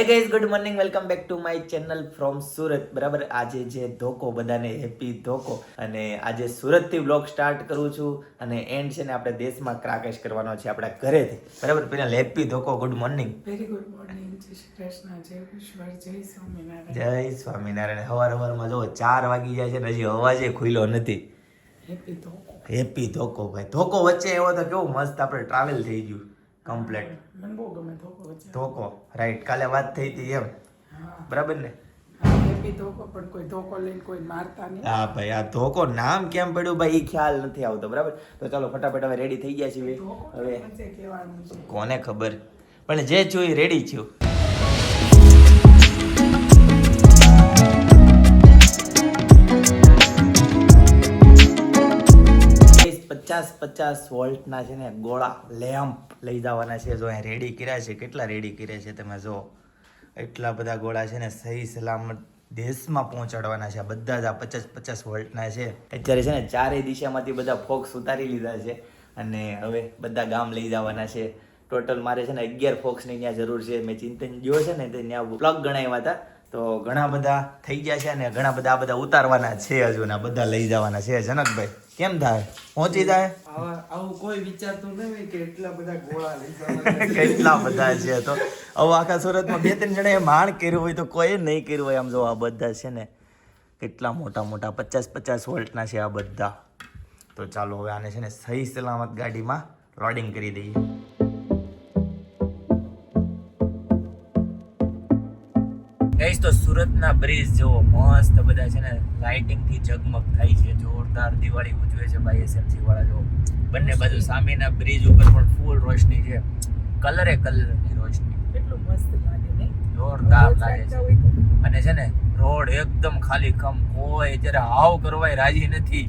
Hey guys, good morning, welcome back to my channel from Surat. બરાબર, આજે જે ધોકો, બધાને હેપી ધોકો. અને આજે સુરતથી બ્લોગ સ્ટાર્ટ કરું છું અને એન્ડ છે ને આપણે દેશમાં ક્રાકેશ કરવાનો છે આપણા ઘરેથી. બરાબર, પેલા હેપી ધોકો, good morning. Very good morning, જય શ્રી કૃષ્ણ, જય ઈશ્વર, જય સ્વામિનારાયણ. જય સ્વામિનારાયણ. હવારમાં જો 4 વાગી જાય છે ને હજી અવાજે ખુલ્લો નથી. હેપી ધોકો. હેપી ધોકો ભાઈ. ધોકો વચ્ચે એવો તો કેવું મસ્ત આપણે ટ્રાવેલ થઈ ગયું કમ્પ્લીટ. મને બહુ ગમે ધોકો વચ્ચે. ધોકો રાઈટ, કાલે વાત થઈ હતી એમ, હા, બરાબર ને? હેપી ધોકો, પણ કોઈ ધોકો લઈને કોઈ મારતા નહીં. હા ભાઈ, આ ધોકો નામ કેમ પડ્યું ભાઈ એ ખ્યાલ નથી આવતો. બરાબર, તો ચાલો ફટાફટ હવે રેડી થઈ ગયા છીએ. ધોકો હવે વચ્ચે કહેવાનું છે. કોને ખબર, પણ જે છું એ રેડી છું. 50 વોલ્ટના છે ને ગોળા લેમ્પ લઈ જવાના છે. જો અહીં રેડી કર્યા છે. કેટલા રેડી કર્યા છે તમે જો. એટલા બધા ગોળા છે ને સહી સલામત દેશમાં પહોંચાડવાના છે. બધા જ આ 50 વોલ્ટના છે. અત્યારે છે ને ચારેય દિશામાંથી બધા ફોક્સ ઉતારી લીધા છે અને હવે બધા ગામ લઈ જવાના છે. ટોટલ મારે છે ને 11 ફોક્સની ત્યાં જરૂર છે. મેં ચિંતન ગયો છે ને તે ત્યાં પ્લગ ગણાવ્યા હતા, તો ઘણા બધા થઈ ગયા છે અને ઘણા બધા આ બધા ઉતારવાના છે. હજુ ના બધા લઈ જવાના છે. જનકભાઈ કેમ થાય, પહોંચી જાય? આવું કોઈ વિચારતું નહીં કે એટલા બધા ગોળા લઈ જવાના. કેટલા બધા છે. તો હવે આખા સુરતમાં 2-3 જણાએ માણ કર્યું હોય તો કોઈ નહીં કર્યું હોય. આમ જો આ બધા છે ને કેટલા મોટા મોટા 50 વોલ્ટના છે આ બધા. તો ચાલો હવે આને છે ને સહી સલામત ગાડીમાં લોડિંગ કરી દઈએ. ગાઈસ, તો સુરતના બ્રિજ જેવો મસ્ત બધા છે ને લાઇટિંગ થી ઝગમગ થાય છે. જોરદાર દિવાળી ઉજવે છે ભાઈ એસએમસી વાળા. જો બંને બાજુ સામેના બ્રિજ ઉપર પણ ફૂલ રોશની છે. કલરે કલરની રોશની. કેટલું મસ્ત લાગે નહીં? જોરદાર લાગે છે. અને છે ને રોડ એકદમ ખાલી ખમ, કોઈ અત્યારે હાવ કરવાય રાજી નથી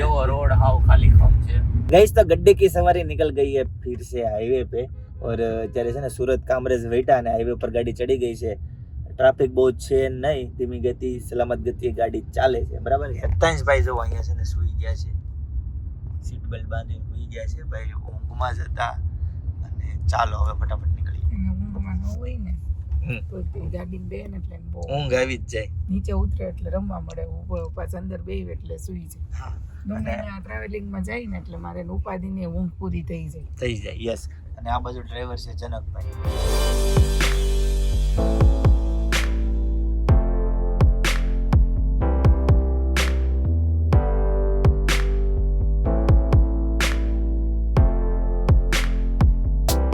એવો રોડ હાવ ખાલી ખમ છે. ગાઈસ, તો गड्ढे की सवारी निकल गई है फिर से हाईवे पे. और અત્યારે છે ને સુરત કામરેજ વેટા અને હાઈવે પર ગાડી ચડી ગઈ છે. ટ્રાફિક બહુ છે નહીં, ધીમી ગતિ સલામત ગતિએ ગાડી ચાલે છે. બરાબર, હેતાંશભાઈ જો અહીંયા છે ને સુઈ ગયા છે, સીટ બેલ્ટ બાંધીને સુઈ ગયા છે ભાઈ. ઊંઘમાં જ હતા. અને ચાલો હવે ફટાફટ નીકળી. ઊંઘમાં ન હોય ને તો તે ગાડી બે ને એટલે બહુ ઊંઘ આવી જ જાય. નીચે ઉતરે એટલે રમવા મળે, ઉપર પાછા અંદર બેહી એટલે સુઈ જાય. હા, ગમે ત્યાં ટ્રાવેલિંગમાં જાય ને એટલે મારે ઉપાધિની ઊંઘ પૂરી થઈ જાય. થઈ જાય. યસ. અને આ બાજુ ડ્રાઈવર છે જનકભાઈ.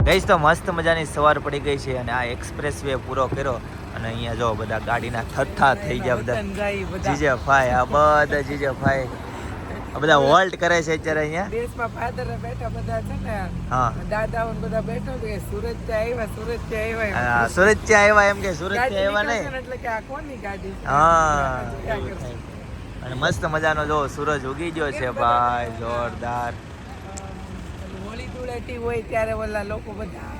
ગાઈસ, તો મસ્ત મજાની સવાર પડી ગઈ છે અને આ એક્સપ્રેસ વે પૂરો કર્યો અને અહીંયા જો બધા ગાડીના થથ્થા થઈ ગયા. બધા જીજે ભાઈ, આ બધા જીજે ભાઈ આ બધા વોલ્ટ કરે છે અત્યારે અહીંયા દેશમાં ફાધર બેઠા બધા છે ને. હા, દાદાઓ ને બધા બેઠા કે સુરત થી આવ્યા, સુરત થી આવ્યા. હા, સુરત થી આવ્યા એમ કે સુરત થી આવ્યા નહીં. એટલે કે આ કોની ગાડી? હા, અને મસ્ત મજાનો જો સૂરજ ઉગી ગયો છે ભાઈ, જોરદાર. હોળી ધૂળેટી હોય ત્યારે ઓલા લોકો બધા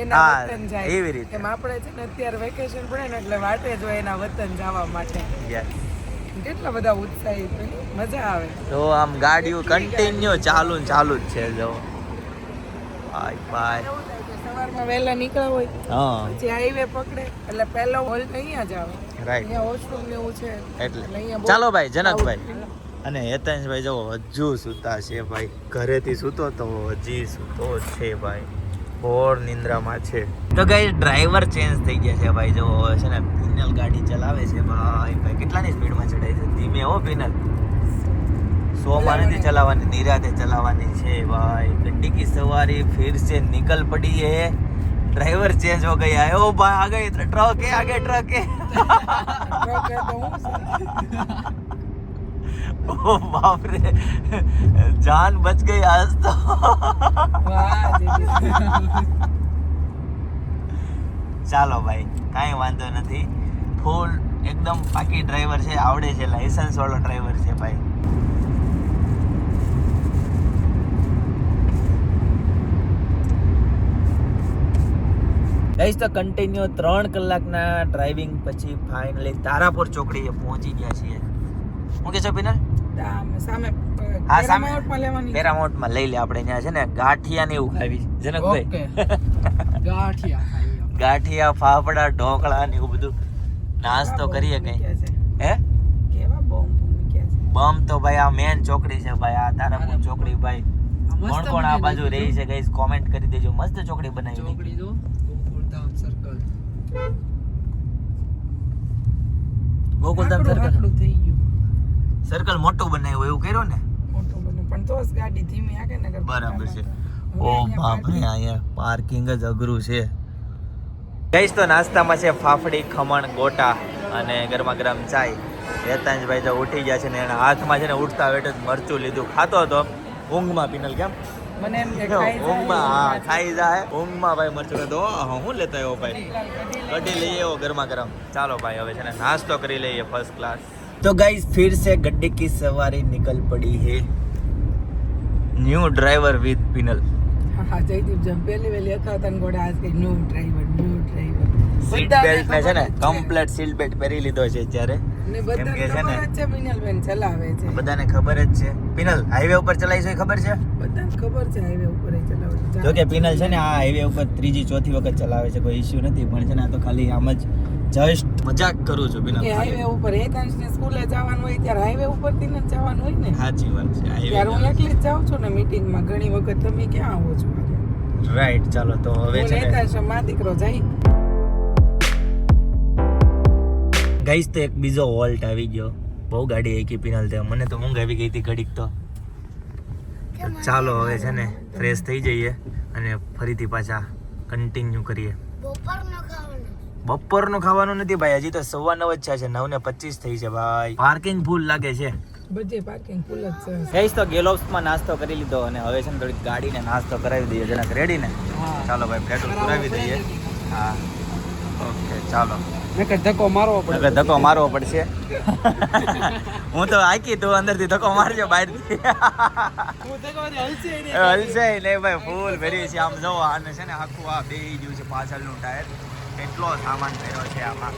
એના હા, વતન જાય. એવી રીતે. એમ આપણે છે ને અત્યારે વેકેશન પડે ને એટલે વાટે જો એના વતન જવા માટે. યસ. કેટલા બધા ઉત્સાહિત હોય ને, મજા આવે. તો આમ ગાડીઓ કન્ટિન્યુ ચાલુ ને ચાલુ જ છે. જો ભાઈ ભાઈ, એવું થાય કે સવારમાં વહેલા નીકળ્યા હોય હા, પછી હાઈવે પકડે એટલે પહેલો હોલ્ટ અહીંયા જ આવે. રાઈટ. અહીંયા વોશરૂમ ને એવું છે એટલે અહીંયા બહુ ચાલો ભાઈ જનકભાઈ. અને હેતાંશભાઈ જો હજુ સૂતા છે ભાઈ. ઘરેથી સૂતો તો હજી સૂતો છે ભાઈ, ઘોર નિંદ્રામાં છે. તો ગાઈસ, ડ્રાઈવર ચેન્જ થઈ ગયા છે ભાઈ. જો છે ને પિનલ ગાડી ચલાવે છે ભાઈ. ભાઈ કેટલાની સ્પીડમાં ચડાય છે? ધીમે હો પિનલ. 100 માં નથી ચલાવવાની, નિરાતે ચલાવવાની છે ભાઈ. गड्ढे की सवारी फिर से निकल पड़ी है. ड्राइवर चेंज हो गया है. ओ भाई, आ गई ट्रक है, आगे ट्रक है. ટ્રક એ તો હું ओ बाप रे, जान बच गई आज तो. વાહ દીદી. ચાલો ભાઈ, કાંઈ વાંધો નથી. ફૂલ એકદમ પાકી ડ્રાઈવર છે, આવડે છે, લાયસન્સ વાળો ડ્રાઈવર છે ભાઈ. ગાઈસ, તો કન્ટિન્યુ 3 કલાકના ડ્રાઇવિંગ પછી ફાઇનલી તારાપુર ચોકડીએ પહોંચી ગયા છીએ. હું કે છો પિનલ? સામે હા, સામે પેરામાઉન્ટમાં લેવાની. પેરામાઉન્ટમાં લઈ લે આપણે. ત્યાં છે ને ગાંઠિયા ને એવું ખાવી. જનકભાઈ ઓકે. ગાંઠિયા ખાઈ. ગાંઠિયા ફાફડા ઢોકળા ને એવું બધું નાસ્તો કરીએ કઈ હે કેવા બોમ્બ મૂક્યા છે બમ તો ભાઈ આ મેન ચોકડી છે ભાઈ આ તારાપુર ચોકડી ભાઈ કોણ કોણ આ બાજુ રહી છે ગાઈસ કોમેન્ટ કરી દેજો મસ્ત ચોકડી બનાવી ચોકડી જો ગોકુલધામ સર્કલ ગોકુલધામ સર્કલ આટલું થઈ ગયું સર્કલ મોટું બનાવ્યું એવું કર્યું ને મોટું બને પણ તો જ ગાડી ધીમી આગે ને બરાબર છે ઓ બાપ રે અહીંયા પાર્કિંગ જ અઘરું છે ગાઈસ તો નાસ્તામાં છે ફાફડી ખમણ ગોટા અને ગરમા ગરમ ચાય હેતાંશભાઈ તો ઉઠી ગયા છે ને એના હાથમાં છે ને ઉઠતા વેટ જ મરચું લીધું ખાતો હતો ઊંઘમાં પીનલ કેમ મને એમ કે ખાઈ જાય ઊંઘમાં હા ખાઈ જાય ઊંઘમાં ભાઈ મરચું લીધો હું લેતા આવ્યો ભાઈ કઢી લઈએ એવો ગરમા ગરમ ચાલો ભાઈ હવે છે ને નાસ્તો કરી લઈએ ફર્સ્ટ ક્લાસ तो गाइस फिर से गड्ढे की सवारी निकल पड़ी है न्यू ड्राइवर विद पिनल હા જયદીપ જેમ પહેલી વેલી હતા તન ગોડા આજ કે ન્યુ ડ્રાઈવર સીટ બેલ્ટ ને છે ને કમ્પ્લીટ સીટ બેલ્ટ પહેરી લીધો છે અત્યારે ને કેમ કે છે ને બધાને ખબર જ છે મિનલબેન ચલાવે છે બધાને ખબર જ છે પિનલ હાઈવે ઉપર ચલાવી છે ખબર છે બધાને ખબર છે હાઈવે ઉપર એ ચલાવે છે જો કે પિનલ છે ને આ હાઈવે ઉપર ત્રીજી ચોથી વખત ચલાવે છે કોઈ ઇશ્યુ નથી પણ છે ને આ તો ખાલી આમ જ જસ્ટ મજાક કરું છું પિનલ કે હાઈવે ઉપર હેતાંશ ને સ્કૂલે જવાનું હોય ત્યારે હાઈવે ઉપર થી જ જવાનું હોય ને સાચી વાત છે ત્યારે હું હાઈવે એકલી જ જાઉં છું ને મીટિંગમાં ઘણી વખત તમે ક્યાં આવો છો રાઈટ ચાલો તો હવે હું છે ને હેતાંશ માં દીકરો જાય ગાઈસ તો એક બીજો વોલ્ટ આવી ગયો બહુ ગાડી આકી પિનલ તે મને તો ઊંઘ આવી ગઈ હતી ઘડીક તો ચાલો હવે છે ને ફ્રેશ થઈ જઈએ અને ફરીથી પાછા કન્ટિન્યુ કરીએ બપોરનું ખાવાનું નથી ભાઈ હજી તો 9:15 જ છે 9:25 થઈ છે ભાઈ પાર્કિંગ ફૂલ લાગે છે બધે પાર્કિંગ ફૂલ જ છે ગાઈસ તો ગેલોપ્સમાં નાસ્તો કરી લીધો અને હવે છે ને થોડીક ગાડીને નાસ્તો કરાવી દઈએ જરાક રેડી ને હા ચાલો ભાઈ પેટ્રોલ પુરાવી દઈએ હા ઓકે ચાલો મેં કે ધક્કો મારવો પડે નકર ધક્કો મારવો પડશે હું તો આકી તું અંદરથી ધક્કો મારજો બહારથી હું ધક્કો મારી હલશે નહીં હલશે નહીં ભાઈ ફૂલ ભરી છે આમ જો આને છે ને આખું આ બેહી ગયું છે પાછળનું ટાયર એટલો સામાન ભર્યો છે આમાં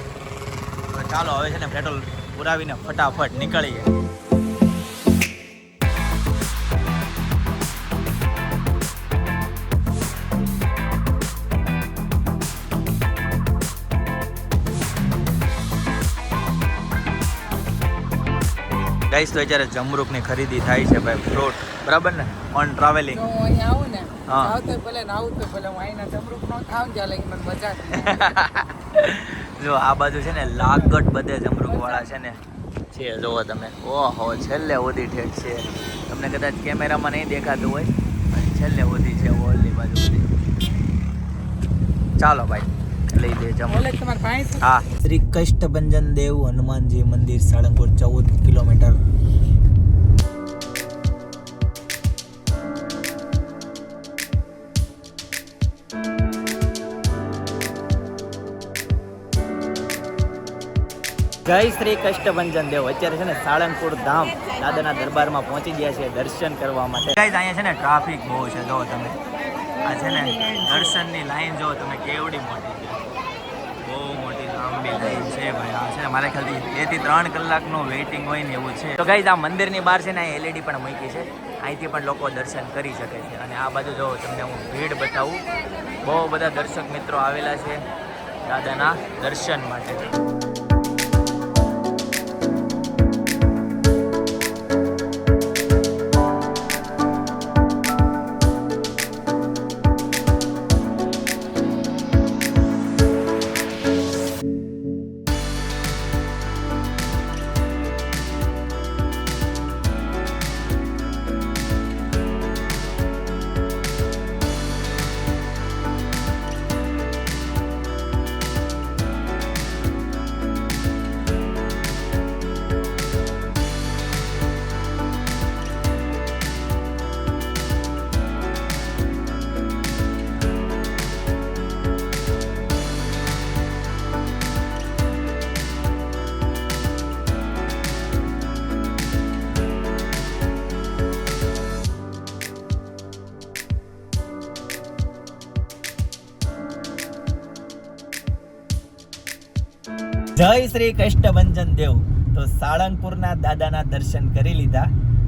તો ચાલો હવે છે ને પેટ્રોલ પુરાવીને ફટાફટ નીકળીએ ગાઈસ તો અત્યારે જમરૂકની ખરીદી થાય છે ભાઈ ફ્રૂટ બરાબર ને ઓન ટ્રાવેલિંગ જો હું અહીંયા આવું ને હા. આવતો ભલે ને આવું તો ભલે હું અહીંના જમરૂક નો ખાવ ત્યાં લગી મને મજા જ જો આ બાજુ છે ને લાગટ બધે જમરૂક વાળા છે ને છે જોવો તમે ઓહો છેલ્લે ઓધી ઠેક છે તમને કદાચ કેમેરામાં નહીં દેખાતું હોય પણ છેલ્લે ઓધી છે ઓલી બાજુ બધી ચાલો ભાઈ લઈ દે જમરૂક ઓલે તમારે પાસે હા શ્રી કષ્ટભંજન દેવ હનુમાનજી મંદિર સાળંગપુર 14 કિલોમીટર જય શ્રી કષ્ટભંજન દેવ અત્યારે છે ને સાળંગપુર ધામ દાદાના દરબારમાં પહોંચી ગયા છે દર્શન કરવા માટે ગાઈસ અહીંયા છે ને ટ્રાફિક બહુ છે જો તમે આ છે ને દર્શનની લાઈન જો તમે કેવડી મોટી છે બહુ મોટી લાંબી લાઈન છે ભાઈ આ છે ને મારા ખ્યાલથી 2 થી 3 કલાકનું વેઇટિંગ હોય ને એવું છે તો ગાઈસ આ મંદિરની બહાર છે ને આ LED પણ મૂકી છે અહીંથી પણ લોકો દર્શન કરી શકે છે અને આ બાજુ જો તમને હું ભીડ બતાવું બહુ બધા દર્શક મિત્રો આવેલા છે દાદાના દર્શન માટે જય શ્રી કષ્ટભંજન દેવ તો સાળંગપુરના દાદાના દર્શન કરી લીધા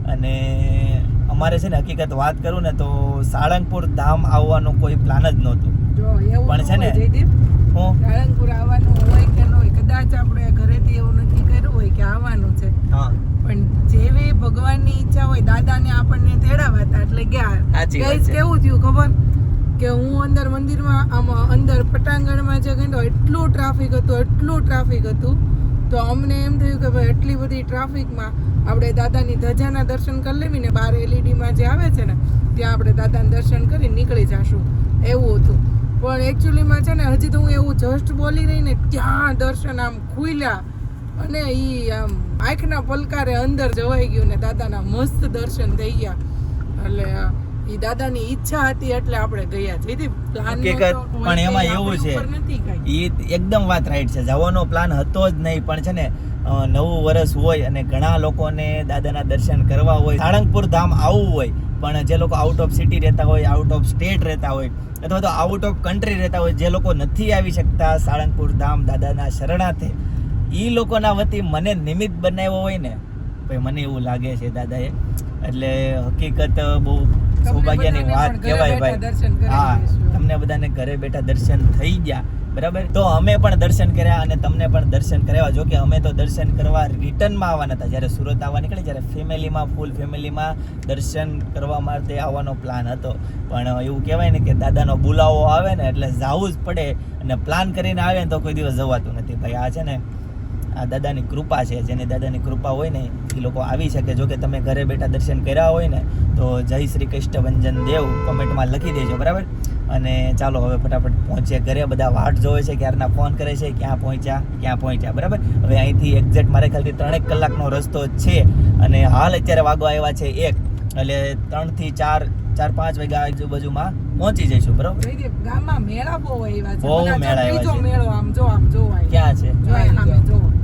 અને અમારે છે ને હકીકત વાત કરું ને તો સાળંગપુર ધામ આવવાનું કોઈ પ્લાન જ નહોતું જો એવું પણ છે ને જયદીપ હું સાળંગપુર આવવાનું હોય કે ન હોય, કદાચ આપણે ઘરેથી એવું નક્કી કર્યું હોય કે આવવાનું છે, હા પણ જેવી ભગવાનની ઈચ્છા હોય, દાદાને આપણને તેડાવા હતા એટલે ગયા. સાચી વાત Guys, છે. કેવું થયું ખબર કે હું અંદર મંદિરમાં આમ અંદર પટાંગણમાં જે ગઈ તો એટલું ટ્રાફિક હતું તો અમને એમ થયું કે ભાઈ એટલી બધી ટ્રાફિકમાં આપણે દાદાની ધજાના દર્શન કરી લેવી ને, બહાર એલઈડીમાં જે આવે છે ને ત્યાં આપણે દાદાના દર્શન કરી નીકળી જશું એવું હતું. પણ એકચ્યુઅલીમાં છે ને હજી તો હું એવું જસ્ટ બોલી રહી ને ત્યાં દર્શન આમ ખુલ્યા અને ઈ આમ આંખના પલકારે અંદર જવાઈ ગયું ને દાદાના મસ્ત દર્શન થઈ ગયા. એટલે ઈ દાદાની ઈચ્છા હતી એટલે આપણે ગયા. જેથી પ્લાન હકીકત પણ એમાં એવું છે, એ એકદમ વાત રાઈટ છે. જવાનો પ્લાન હતો જ નહીં, પણ છે ને નવું વર્ષ હોય અને ઘણા લોકોને દાદાના દર્શન કરવા હોય, સાળંગપુર ધામ આવવું હોય, પણ જે લોકો આઉટ ઓફ સિટી રહેતા હોય, આઉટ ઓફ સ્ટેટ રહેતા હોય અથવા તો આઉટ ઓફ કન્ટ્રી રહેતા હોય, જે લોકો નથી આવી શકતા સાળંગપુર ધામ દાદાના શરણાર્થે, એ લોકોના વતી મને નિમિત્ત બનાવ્યો હોય ને ભાઈ, મને એવું લાગે છે દાદાએ. એટલે હકીકત બહુ સૌભાગ્યની વાત કહેવાય ભાઈ. હા, તમને બધાને ઘરે બેઠા દર્શન થઈ ગયા, બરાબર. તો અમે પણ દર્શન કર્યા અને તમને પણ દર્શન કરાવ્યા. જો કે અમે તો દર્શન કરવા રિટર્નમાં આવવાના હતા, જ્યારે સુરત આવવા નીકળે, જ્યારે ફેમિલીમાં ફૂલ ફેમિલીમાં દર્શન કરવા માટે આવવાનો પ્લાન હતો. પણ એવું કહેવાય ને કે દાદાનો બોલાવો આવે ને એટલે જવું જ પડે, અને પ્લાન કરીને આવે ને તો કોઈ દિવસ જવાતું નથી ભાઈ. આ છે ને આ દાદાની કૃપા છે. જેની દાદાની કૃપા હોય ને એ લોકો આવી શકે. જો કે તમે ઘરે બેઠા દર્શન કર્યા હોય ને તો જય શ્રી કૃષ્ણભંજન દેવ કોમેન્ટમાં લખી દેજો, બરાબર. અને ચાલો હવે ફટાફટ પહોંચીએ ઘરે. બધા વાટ જોવે છે, ક્યારના ફોન કરે છે, ક્યાં પહોંચ્યા, બરાબર. હવે અહીંથી એક્ઝેક્ટ મારે ખ્યાલથી 3 કલાકનો રસ્તો છે અને હાલ અત્યારે વાગવા આવ્યા છે 1, એટલે 3 થી 4 5 વાગ્યા આજુબાજુમાં પહોંચી જઈશું, બરાબર. ગામમાં મેળા બહુ આવ્યા છે. બહુ મેળા આવ્યા છે. મેળો આમ જોવાય. ક્યાં છે?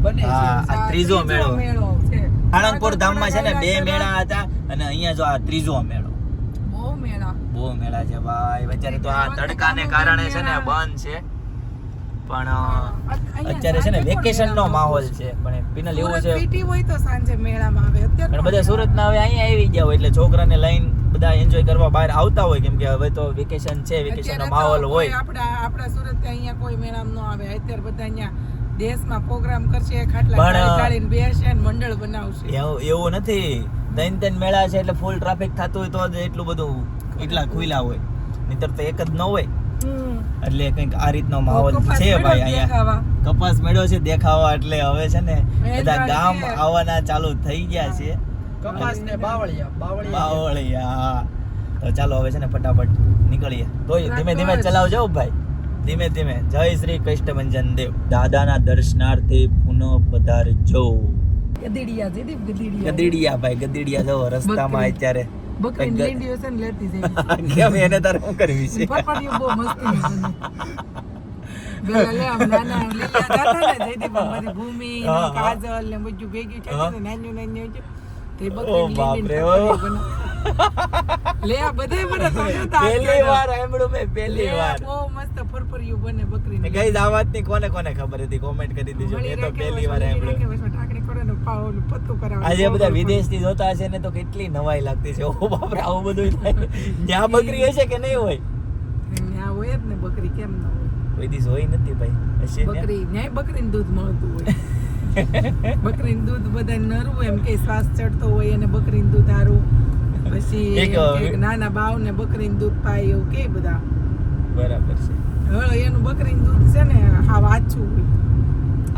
બને છે. હા, આ ત્રીજો મેળો છે. સાળંગપુર ધામમાં છે ને 2 મેળા હતા અને અહીંયા જો આ ત્રીજો મેળો. બહુ મેળા છે ભાઈ. અત્યારે તો આ તડકાને કારણે છે ને બંધ છે, પણ અત્યારે છે ને વેકેશન નો માહોલ છે. પણ પિનલ એવું છે સિટી હોય તો સાંજે મેળામાં આવે. અત્યારે પણ બધા સુરતના હવે અહીંયા આવી ગયા હોય એટલે છોકરાને લઈને બધા એન્જોય કરવા બહાર આવતા હોય, કેમ કે હવે તો વેકેશન છે, વેકેશન નો માહોલ હોય. આપણા સુરત અહીંયા કોઈ મેળામાં ન આવે. અત્યારે બધા અહીંયા દેશમાં પ્રોગ્રામ કરશે, ખાટલા પણ ઢાળીને બેસશે ને મંડળ બનાવશે. એવું નથી, 3 મેળા છે એટલે ફૂલ ટ્રાફિક થતું હોય તો જ એટલું બધું એટલા ખુલ્લા હોય, નહીતર તો એક જ ન હોય. એટલે કંઈક આ રીતનો માહોલ છે ભાઈ. અહીંયા કપાસ મેળો છે દેખાવા, એટલે હવે છે ને બધા ગામ આવવાના ચાલુ થઈ ગયા છે. કપાસ ને બાવળિયા. તો ચાલો હવે છે ને ફટાફટ નીકળીએ. તો ધીમે ધીમે ચલાવજો ભાઈ, ધીમે ધીમે. જય શ્રી કૃષ્ણભંજન દેવ. દાદાના દર્શનાર્થે પુનઃ પધારજો. ગદીડિયા ભાઈ, ગદીડિયા જો રસ્તામાં અત્યારે બકરી લીંડીઓ છે ને લેતી જાય. કેમ એને તારે શું કરવી છે? પપડીઓ બહુ મસ્તી છે. પેલા લે આમ નાના લીલા હતા ને જયદીપ બધી ભૂમિ ને કાજલ ને બધું ભેગી થઈ ને નાન્યું તે બકરી લીંડી લે આ બધાય બને તો જોતા પહેલી વાર સાંભળ્યું મેં, પહેલી વાર. બહુ મસ્ત ફરફરિયું બને બકરી ને. ગાઈસ આ વાતની કોને ખબર હતી કોમેન્ટ કરી દીજો. મેં તો પહેલી વાર સાંભળ્યું. ટાકડી કરે ને પાવલું પત્તું કરાવે. આજે બધા વિદેશથી જોતા હશે ને તો કેટલી નવાઈ લાગતી છે. ઓ બાપ રે, આવું બધું થાય. ત્યાં બકરી હશે કે નહીં હોય? ત્યાં હોય જ ને બકરી, કેમ ન હોય? કોઈ દિવસ હોય નથી ભાઈ. હશે ને? બકરી ન્યાય બકરીનું દૂધ મળતું હોય. બકરીનું દૂધ બધા નરવું એમ કે શ્વાસ ચડતો હોય અને બકરીનું દૂધ હારું. પછી નાના બાવ ને બકરીનું દૂધ પાય એવું કે બધા. બરાબર છે. હવે એનું બકરીનું દૂધ છે ને હા આછું હોય.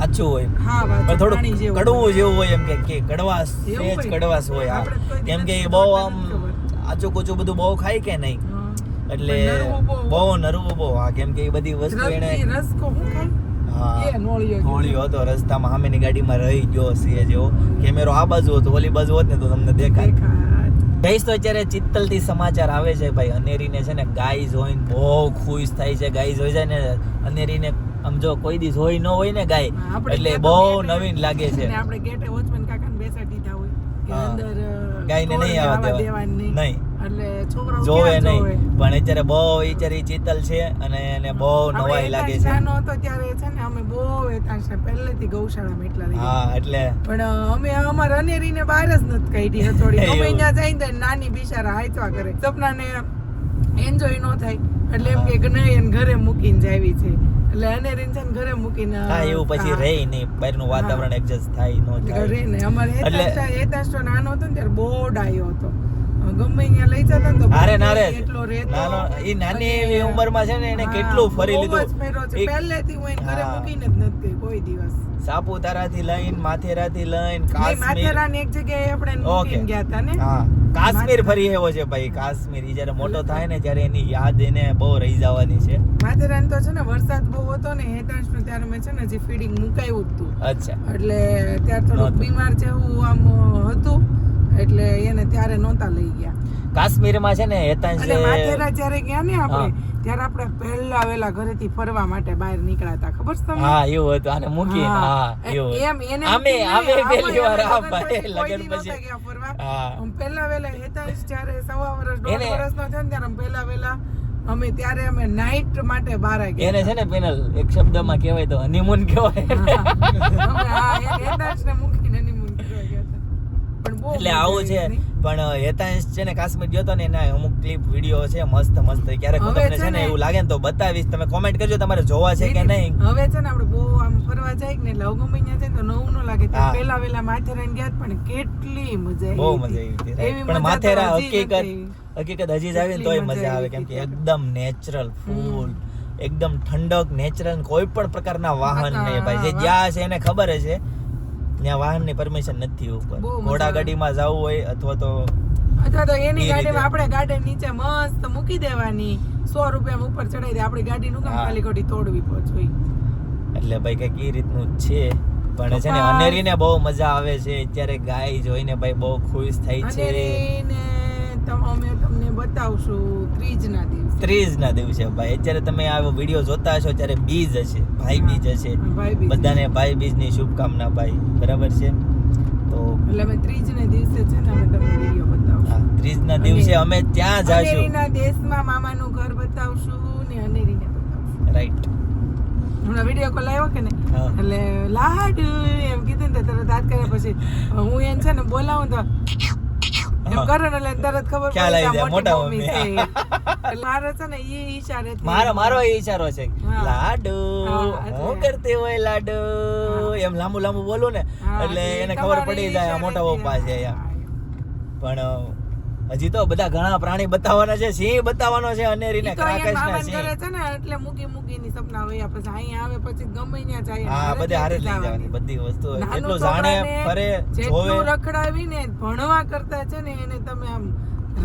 આછું હોય. હા, પણ થોડું કડવું જેવું હોય, એમ કે કડવાશ, એવું સેજ હોય. કડવાશ હોય. હા, આપણે કોઈ કેમ કે દિવસ એ બહુ નથી આમ ખબર. આચું કુચું બધું બહુ ખાય કે નહીં, એટલે નરવું બહુ. બહુ નરવું બહુ. હા, કેમ કે એ બધી વસ્તુ એને રસકો હું ખાય હા એ નોળિયો નોળિયો હતો રસ્તામાં, સામેની ગાડીમાં રહી ગયો છે. જેવો કેમેરો આ બાજુ હતો, ઓલી બાજુ હોત ને તો તમને દેખાય. ગાઈસ તો અત્યારે ચિત્તલથી સમાચાર આવે છે ભાઈ. અનેરીને છે ને ગાય જોઈને બહુ ખુશ થાય છે. ગાય જોઈ જાય ને અનેરીને, આમ જો કોઈ દી જોઈ ન હોય ને ગાય, એટલે બહુ નવીન લાગે છે. આપણે ગેટે વોચમેન કાકાને બેસાડી દીધા હોય કે અંદર ગાયને નહીં આવવા દેવાની નહીં, એટલે છોકરાઓ જોવે ક્યાં નહીં. જોવે? પણ અત્યારે બહુ વિચારી ચિત્તલ છે અને એને બહુ નવાઈ લાગે છે. નાનો હતો ત્યારે છે ને અમે બહુ વેતા છે પહેલેથી ગૌશાળામાં એટલા રહી. હા, એટલે પણ અમે અમારા અનેરીને બહાર જ નથી કાઢી હથોડી. અમે અહીંયા જઈને તો નાની બિચારા હાચવા કરે, સપનાને એન્જોય ન થાય એટલે એમ કે નહીં એને ઘરે મૂકીને જાવી છે. એટલે અનેરીને છે ને ઘરે મૂકીને હા એવું પછી રહે નહીં, બહારનું વાતાવરણ એડજસ્ટ થાય ન થાય. ઘરે ને અમારે એટલે- હેતાશ તો નાનો હતો ને ત્યારે બહુ ડાયો હતો. ગમે અહીંયા લઈ જતા ને તો હારે નારે એટલો રહેતો. નાનો ઈ નાની અને- એવી ઉંમરમાં છે ને એને હા, કેટલું ફરી બહુ જ લીધું. ફેરો છે. એક- પહેલેથી હું એને ઘરે હા. મૂકીને જ નથી ગઈ કોઈ દિવસ. સાપુતારાથી લઈને માથેરાથી લઈને નહીં, કાશ્મીર. માથેરાની એક જગ્યાએ આપણે એને મૂકીને ઓકે. ગયા હતા ને. હા કાશ્મીર ફરી એવો છે ભાઈ. કાશ્મીર ઈ જ્યારે મોટો થાય ને ત્યારે એની યાદ એને બહુ રહી જવાની છે. માથેરાન તો છે ને વરસાદ બહુ હતો ને હેતાંશનો ત્યારે મેં છે ને હજી ફીડિંગ મુકાયું જ હતું. અચ્છા એટલે ત્યારે થોડુંક નહોતું. બીમાર જેવું આમ હતું એટલે એને ત્યારે નહોતા લઈ ગયા. કાશ્મીરમાં છે ને હેતાંશ અને માથેરા જ્યારે ગયા ને આપણે ત્યારે આપણે પહેલા વેલા ઘરેથી ફરવા માટે બહાર નીકળ્યા હતા, ખબર છે તમને? હા એવું હતું આને મૂકીને. હા એવું હતું. એમ એને આમે પહેલી વાર આ લગન ભાઈ પછી કોઈ લગન દી નહોતા પછી ગયા ફરવા. હા આમ પહેલા વેલા હેતાંશ જ્યારે 1.5 વર્ષ 1.5 એને- વર્ષનો છે ને ત્યારે આમ પહેલા વેલા ત્યારે અમે નાઈટ માટે બહાર ગયા. એને છે ને પેનલ એક શબ્દમાં કહેવાય તો હનીમૂન કહેવાય. હેતાંશને મૂકીને honeymoon કરવા ગયા હતા. પણ બહુ એટલે મજા આવું આવી છે હતી. પણ હેતાંશ છે ને કાશ્મીર ગયો તો ને એના અમુક ક્લિપ વિડીયો છે મસ્ત મસ્ત. ક્યારેક હું હવે તમને છે છે ને ને- એવું લાગે ને તો બતાવીશ. તમે કોમેન્ટ કરજો તમારે જોવા છે કે નહીં. હવે છે ને આપણે બહુ આમ ફરવા જાય ને એટલે ગમે ત્યાં જાય ને તો નવું ન લાગે. હા. પેલા વેલા માથેરાન ગયા હતા, પણ કેટલી મજા બહુ આવી મજા હતી. આવી હતી right. એવી પણ મજા તો માથેરા હજી હકીકત નથી. હજી જ આવી ને તોય મજા આવે કેમ કે એકદમ નેચરલ ફૂલ એકદમ ઠંડક નેચરલ. કોઈ પણ પ્રકારના વાહન નહીં ભાઈ. જે જ્યાં છે એને ખબર જ છે ત્યાં વાહનની પરમિશન નથી ઉપર. બહુ મજા ઘોડા આવે. ગાડીમાં જવું હોય અથવા તો અથવા તો એની એ ગાડીમાં રીતે. આપણે ગાર્ડન નીચે મસ્ત મૂકી દેવાની, 100 રૂપિયામાં ઉપર ચડાઈ દે. આપણી ગાડીનું કામ હા. ખાલી ખોટી તોડવી પહોંચવી. એટલે ભાઈ કઈક એ રીતનું જ છે. પણ છે ને પપ્પા. અનેરીને બહુ મજા આવે છે અત્યારે. ગાય જોઈને ભાઈ બહુ ખુશ થાય છે. અને અમે તમને બતાવશું ત્રીજના દિવસે. 30 ના દિવસે ભાઈ. અત્યારે તમે આ વિડીયો જોતા હશો ત્યારે બીજ હશે, ભાઈ બીજ હશે. ભાઈ બીજ. બધાને ભાઈ બીજની શુભકામના ભાઈ. બરાબર છે. તો એટલે અમે ત્રીજને દિવસે છે ને અમે તમને વિડીયો બતાવશું. 30 ના દિવસે અમે ત્યાં જાશું. અનેરીના દેશમાં મામાનું ઘર બતાવશું ને અનેરીને બતાવશું. રાઈટ. હમણાં વિડીયો કોલ આવ્યો કે ને હા. એટલે લાડુ એમ કીધું ને તો તરત હાથ કર્યા પછી હું એને છે ને બોલાવું તો એમ કરે ને એટલે તરત ખબર ખ્યાલ પડી કે આવી આ જાય, મોટી મોટા મમ્મી મમ્મી. છે. એટલે મારે છે ને એ ઈશારેથી મારો એ ઈશારો છે. હા. લાડુ હા, એટલે- હું કરતી હોય લાડુ એમ લાંબુ લાંબુ બોલું ને હા, એટલે એ એને ખબર તમારી પડી જાય આ મોટા ઈશારેથી, પપ્પા છે એમ. હા. પણ હજી તો બધા ઘણા પ્રાણી બતાવવાના છે. સિંહ બતાવવાનો છે અનેરીને, ઈ તો અહીંયા ક્રાકશના મામાને સિંહ. ઘરે છે ને એટલે મૂકીની સપના વયા પછી અહીંયા આવે પછી ગમે ત્યાં જાય હા બધે હારે જ લઈ જવાની. જવાની બધી વસ્તુ. નાનું જેટલું જાણે છોકરાને ફરે જેટલું જોવે. રખડાવીને ભણવા કરતા છે ને એને તમે આમ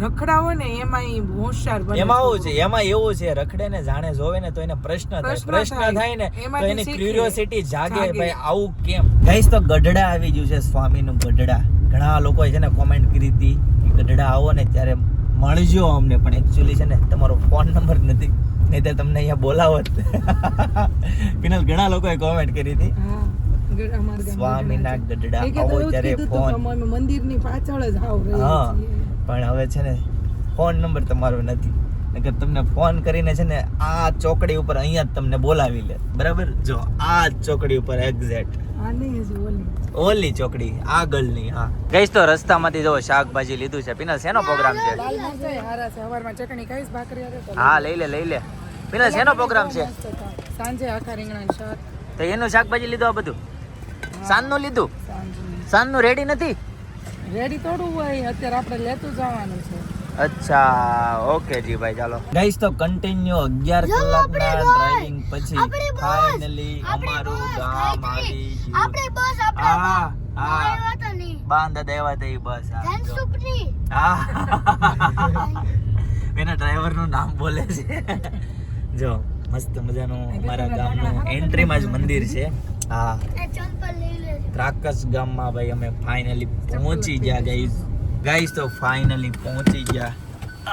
રખડાવો ને એમાં ઈ હોશિયાર બને. એમાં આવું છોકરો. છે, એમાં એવું છે રખડે ને જાણે જોવે ને તો એને પ્રશ્ન થાય. પ્રશ્ન પ્રશ્ન થાય. થાય ને તો એમાંથી એની શીખે. ક્યુરિયોસિટી જાગે જાગે. ભાઈ આવું કેમ. ગાઈસ તો ગઢડા આવી ગયું છે, સ્વામીનું ગઢડા. ઘણા લોકોએ છે ને કોમેન્ટ કરી હતી કે ગઢડા આવો ને ત્યારે મળજો અમને, પણ એકચ્યુઅલી છે ને તમારો ફોન નંબર નથી, નહીંતર તમને અહીંયા બોલાવત. પિનલ ઘણા લોકોએ કોમેન્ટ કરી હતી. હા, અમારા ગામમાં સ્વામીના ઘણા છે. ગઢડા એ કે તો આવો એવું જ ત્યારે કીધું હતું ફોન. કે અમે મંદિરની પાછળ જ આવ રહીએ હા છીએ. પણ હવે છે ને ફોન નંબર તમારો નથી, નકર તમને ફોન કરીને છે ને આ ચોકડી ઉપર અહીંયા જ તમને બોલાવી લે. બરાબર, જો આ ચોકડી ઉપર એક્ઝેક્ટ આ નહીં હજી ઓલી. ઓલી ચોકડી આગળની. હા ગઈશ તો રસ્તામાંથી જો શાકભાજી લીધું છે. પિનલ શેનો પ્રોગ્રામ છે? લાલ મરચાં હારા છે. સવારમાં ચટણી ખાઈશ ભાખરી હારે તો હા લઈ લે. પિનલ શેનો પ્રોગ્રામ છે? મસ્ત હતા. સાંજે આખા રીંગણાનું શાક. તો એનું શાકભાજી લીધું આ બધું? સાંજનું લીધું? સાંજનું સાંજનું રેડી નથી? રેડી થોડું હોય, અત્યારે આપણે લેતું જવાનું છે. અચ્છા ઓકે જી ભાઈ ચાલો. ગાઈસ તો કન્ટિન્યુ 11 કલાકના ડ્રાઇવિંગ પછી ફાઇનલી અમારું ગામ આવી ગયું. આપણે બસ હા હા આવ્યા તો નહીં બાંધા દેવા તે બસ આ જો. ધનસુખની હા એના ડ્રાઈવર નું નામ બોલે છે. જો મસ્ત મજાનું અમારા ગામનું એન્ટ્રીમાં જ મંદિર છે. હા એ ચંપલ લઈ લેજો ત્રાકસ ગામમાં ભાઈ અમે ફાઇનલી પહોંચી ગયા ગાઈસ તો ફાઇનલી પહોંચી ગયા.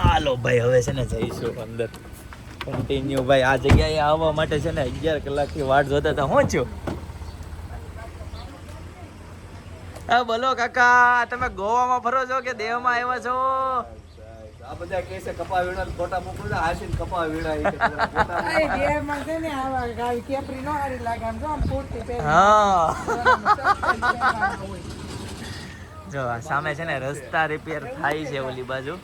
હાલો ભાઈ હવે છે ને જઈશું અંદર કન્ટિન્યુ. ભાઈ આ જગ્યાએ આવવા માટે છે ને 11 કલાકથી વાટ જોતા હતા. હું છું હા બોલો કાકા, તમે ગોવામાં ફરો છો કે દેવમાં આવ્યા છો? આ બધા કહે છે કપા વીણા ફોટા મૂકું છું, હાસીને કપા વીણા ઈ કે પેલા ફોટા આ દેહમાં છે ને આવા ગાવી કેપરી નો હારી લાગે આમ જો આમ કુર્તી પહેરી હા જો આ સામે છે ને રસ્તા રિપેર થાય છે ઓલી બાજુ.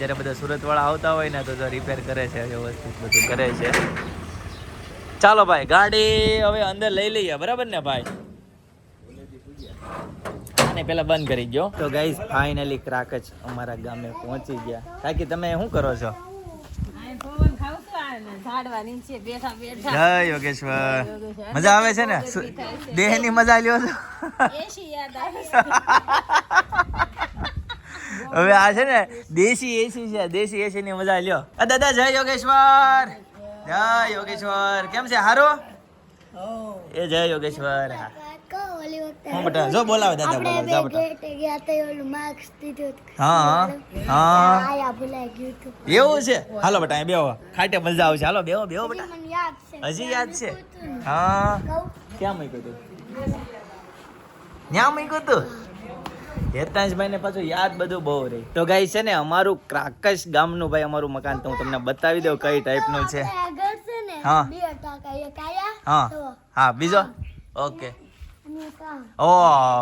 જ્યારે બધા સુરતવાળા આવતા હોય ને તો રિપેર કરે છે, વ્યવસ્થિત બધું કરે છે. ચાલો ભાઈ, ગાડી હવે અંદર લઈ લઈએ, બરાબર ને ભાઈ? આને પેલા બંધ કરી ગયો. તો ગાઈસ ફાઇનલી ક્રાકચ અમારા ગામે પહોંચી ગયા. કાકી તમે શું કરો છો? જય યોગેશ્વર. મજા આવે છે ને? દેહ ની મજા લ્યો છો? હવે આ છે ને દેશી એસી છે, દેશી એસી ની મજા લ્યો. દાદા જય યોગેશ્વર. જય યોગેશ્વર. કેમ છે? હારો? એ જય યોગેશ્વર. હા હું બેટા જો બોલાવે દાદા, બોલાવે જા બેટા. હા એવું છે? હાલો બેટા અહીં બેહો, ખાટે મજા આવશે. હાલો બેહો બેહો બેટા. હજી યાદ છે? હા. ક્યાં મૂક્યું તું? ત્યાં મૂક્યું તું? હેતાંશભાઈ ને પાછું યાદ બધું બહુ રહી. તો ગાઈ છે ને અમારું ક્રાકશ ગામનું ભાઈ અમારું મકાન તો હું તમને બતાવી દઉં કઈ ટાઈપનું છે. હા હા હા બીજો ઓકે. ઓ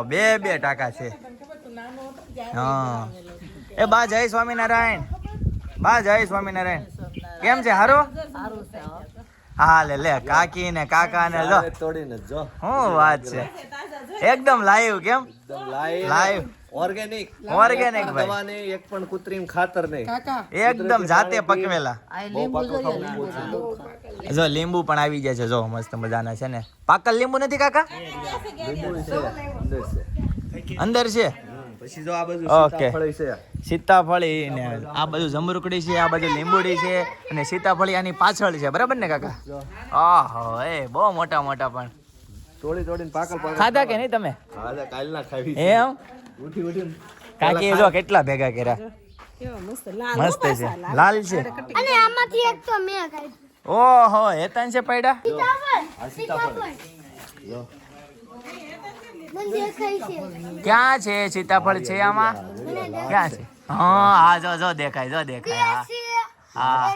બે ટાકા છે. હા એ બા જય સ્વામિનારાયણ. બા જય સ્વામિનારાયણ. કેમ છે? હારો? હા લે કાકી ને કાકા ને જો તોડીને જો શું વાત છે, એકદમ લાઈવ. કેમ લાઈવ? ઓર્ગેનિક ઓર્ગેનિક ભાઈ, દવા નહીં, એક પણ કૃત્રિમ ખાતર નહીં, એકદમ જાતે પકવેલા. બહુ પાકું ખાવું બહુ છે. જો લીંબુ પણ આવી ગયા છે, જો મસ્ત મજાના છે ને. પાકલ લીંબુ નથી કાકા? લીંબુ છે અંદર છે. અંદર છે. પછી જો આ બધું ઓકે. સીતાફળી છે. સીતાફળી ને આ બધું જમરૂકડી છે, આ બધું લીંબુડી છે અને સીતાફળી આની પાછળ છે, બરાબર ને કાકા? આહો એ બહુ મોટા મોટા પણ તોડીને પાકલ ખાધા કે નહીં તમે? ખાધા, કાલના ખાવી એમ? ઉઠી કાકી જો કેટલા ભેગા કર્યા. મસ્ત છે, લાલ છે. અને આમાંથી એક તો મેં ખાઈ. ઓહો હેતાન છે પૈડા. સીતાફળ જો મને દેખાય છે. ક્યાં છે સીતાફળ? છે આમાં? ક્યાં છે? હા હા જો દેખાય, જો દેખાય. હા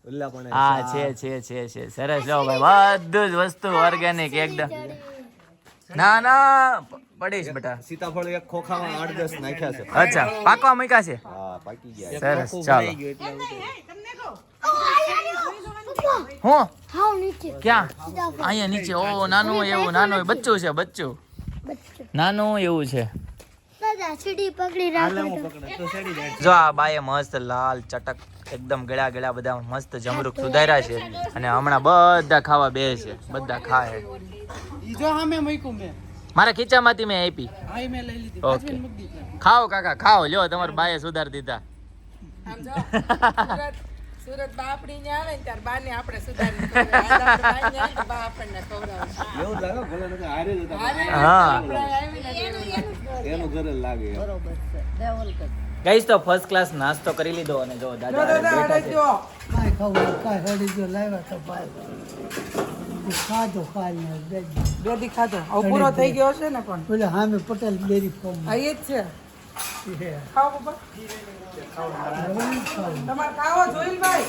ઉલ્લા પણ હા છે. સરસ. જો ભાઈ બધું જ વસ્તુ ઓર્ગેનિક એકદમ. ના પડીશ બેટા. સીતાફળ એક ખોખામાં 8-10 નાખ્યા છે. અચ્છા પાકવા મૂક્યા છે? હા પાકી ગયા. સરસ. ચાલો હું હાઉ નીચે ક્યાં? અહીંયા નીચે. ઓ નાનું એવું, નાનું બચ્ચું છે, બચ્ચું નાનું એવું છે. દાદા સીડી પકડી રાખો તો. જો આ બાએ મસ્ત લાલ ચટક એકદમ ગળા બધા મસ્ત જમરૂક સુધાર્યા છે અને હમણાં બધા ખાવા બે છે, બધા ખાય. મારા ખીચામાંથી મેં આપી. ઓકે ખાઓ કાકા ખાઓ. લ્યો તમારા બાએ સુધાર દીધા. સુરત બાપડી ને આવે ને ત્યારે બા ને આપણે સુધારી બા આપણને ખવડાવે. એવું જ લાગે ભલે નકર હારે જ હતા. હા એનું ઘર જ લાગે એમ. ગાઈસ તો ફર્સ્ટ ક્લાસ નાસ્તો કરી લીધો અને જો દાદા બેઠા છે. બેદી ખાધો હવે પૂરો થઈ ગયો છે ને પણ પેલા હામે પટેલ ડેરી ફાર્મ આ એ જ છે. ખાઓ બાબા તમારે ખાવો જોઈ ભાઈ.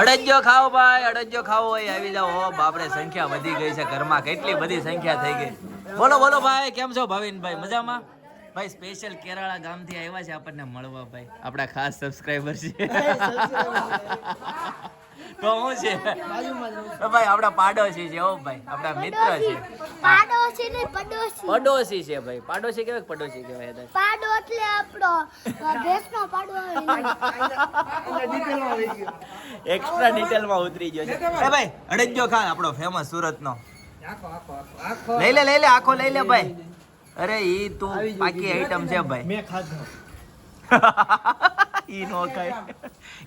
અડજ્જો ખાઓ ભાઈ, અડજ્જો ખાવો હોય આવી જાઓ. ઓ બાપરે સંખ્યા વધી ગઈ છે ઘરમાં, કેટલી બધી સંખ્યા થઈ ગઈ. બોલો ભાઈ કેમ છો? ભાવિનભાઈ મજામાં? ભાઈ સ્પેશિયલ કેરાળા ગામથી આવ્યા છે આપણને મળવા ભાઈ, આપણા ખાસ સબસ્ક્રાઇબર છે. તો હું છે ભાઈ આપણા પાડોશી છે. ઓ ભાઈ આપણા મિત્ર છે. પાડોશી ને પડોશી. પડોશી છે ભાઈ. પાડોશી કહેવાય પડોશી કહેવાય? પાડો એટલે આપણો ભેંસનો પાડો આવે. એક્સ્ટ્રા ડિટેલમાં ઉતરી ગયો છે. એ ભાઈ અડજ્જો ખા આપણો ફેમસ સુરતનો. લઈ લે આખો લઈ લે ભાઈ. અરે ઈ તું પાકી આઈટમ છે ભાઈ. મેં ખાધો. ઈ નો ખાય,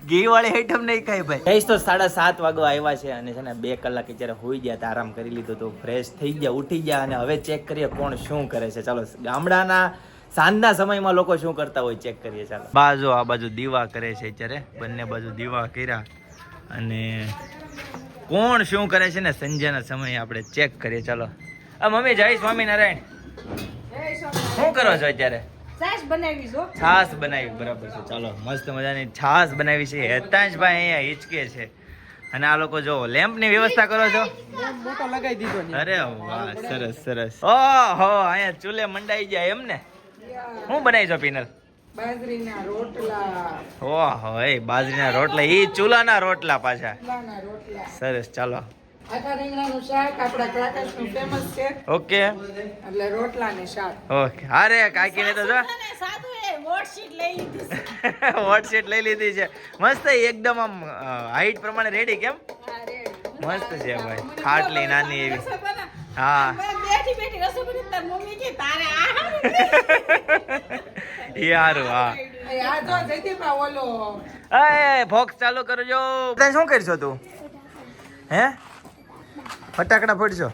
ઘી વાળી આઈટમ નહીં ખાય ભાઈ. ગઈશ તો 7:30 વાગવા આવ્યા છે અને છે ને 2 કલાક જ્યારે હોઈ ગયા હતા, આરામ કરી લીધો તો ફ્રેશ થઈ ગયા, ઉઠી ગયા અને હવે ચેક કરીએ કોણ શું કરે છે. ચાલો ગામડાના સાંજના સમયમાં લોકો શું કરતા હોય ચેક કરીએ. ચાલો બાજુ આ બાજુ દીવા કરે છે અત્યારે, બંને બાજુ દીવા કર્યા અને કોણ શું કરે છે ને સંજ્યાના સમયે આપણે ચેક કરીએ. ચાલો આ મમ્મી જય સ્વામિનારાયણ. શું કરો છો અત્યારે? છાશ બનાવી છો? છાશ બનાવી, બરાબર છે. ચાલો મસ્ત મજાની છાશ બનાવી છે. હેતાંશભાઈ અહીંયા હિચકે છે અને આ લોકો જો લેમ્પ ની વ્યવસ્થા કરો છો? મોટો લગાવી દીધો ને. અરે વાહ સરસ. ઓહો અહીંયા ચૂલે મંડાઈ જાય એમ ને. શું બનાવી છો પિનલ? બાજરીના રોટલા, ઓહો એ બાજરીના રોટલા, ઈ ચૂલાના રોટલા પાછા. ચૂલાના રોટલા, સરસ, ચાલો. આખા રીંગણાનું શાક આપણા ક્રાકર્સનું ફેમસ છે, ઓકે એટલે રોટલા ને શાક. ઓકે. અરે કાકીને તો જો વોટશીટ લઈ લીધી છે મસ્ત, એકદમ આમ હાઈટ પ્રમાણે રેડી. કેમ મસ્ત છે ભાઈ, ખાટલી નાની એવી. હા યારું. હા આ જો જયદીપા ઓલો એ ફોક્સ ચાલુ કરજો. તને શું કરશો તું? હે ફટાકડા ફોડશો?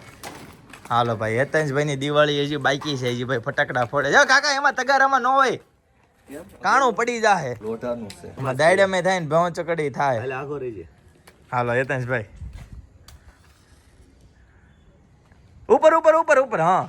હાલો ભાઈ, હેતંશભાઈ ની દિવાળી હજી બાકી છે, હજી ભાઈ ફટાકડા ફોડે. જો કાકા એમાં તગારામાં ન હોય, કાણું પડી જાહે. લોટાનું છે એમાં દાયડમે થાય ને ભેં ચકડી થાય. એટલે આગો રહેજે. હાલો હેતંશભાઈ, ઉપર ઉપર ઉપર ઉપર. હા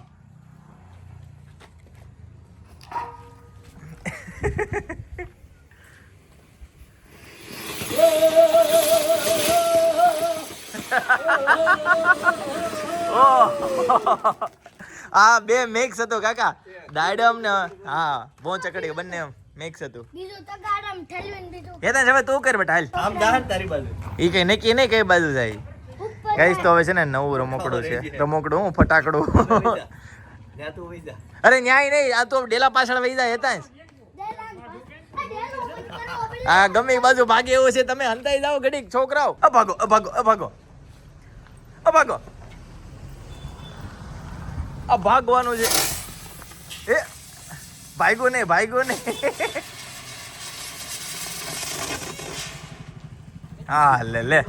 આ બે મિક્સ હતું કાકા, દાયડમ ને હા ભોં ચકડી બંને મિક્સ હતું. બીજું તગારમ ઠલવીને બીજું હેતંશ હવે તું કર બેટા, હાલ. આમ દાહન તારી બાજુ. ઈ કઈ નક્કી નહીં કઈ બાજુ જાય. ઉપર કઈશ તો હવે છે ને નવું રમકડું છે, રમકડું હું ફટાકડું. ત્યાં તું વઈ જા. અરે ન્યાય નહીં, આ તો ડેલા પાછળ વહી જાય હેતાંશ. આ ગમે એ બાજુ ભાગે એવું છે, તમે હંતાઈ જાઓ ઘડીક છોકરાઓ. અભાગો અભાગો અભાગો અભાગો. આ ભાગવાનું છે. એ ભાગ્યો નહીં, ભાગ્યો નહીં. હા લે લે.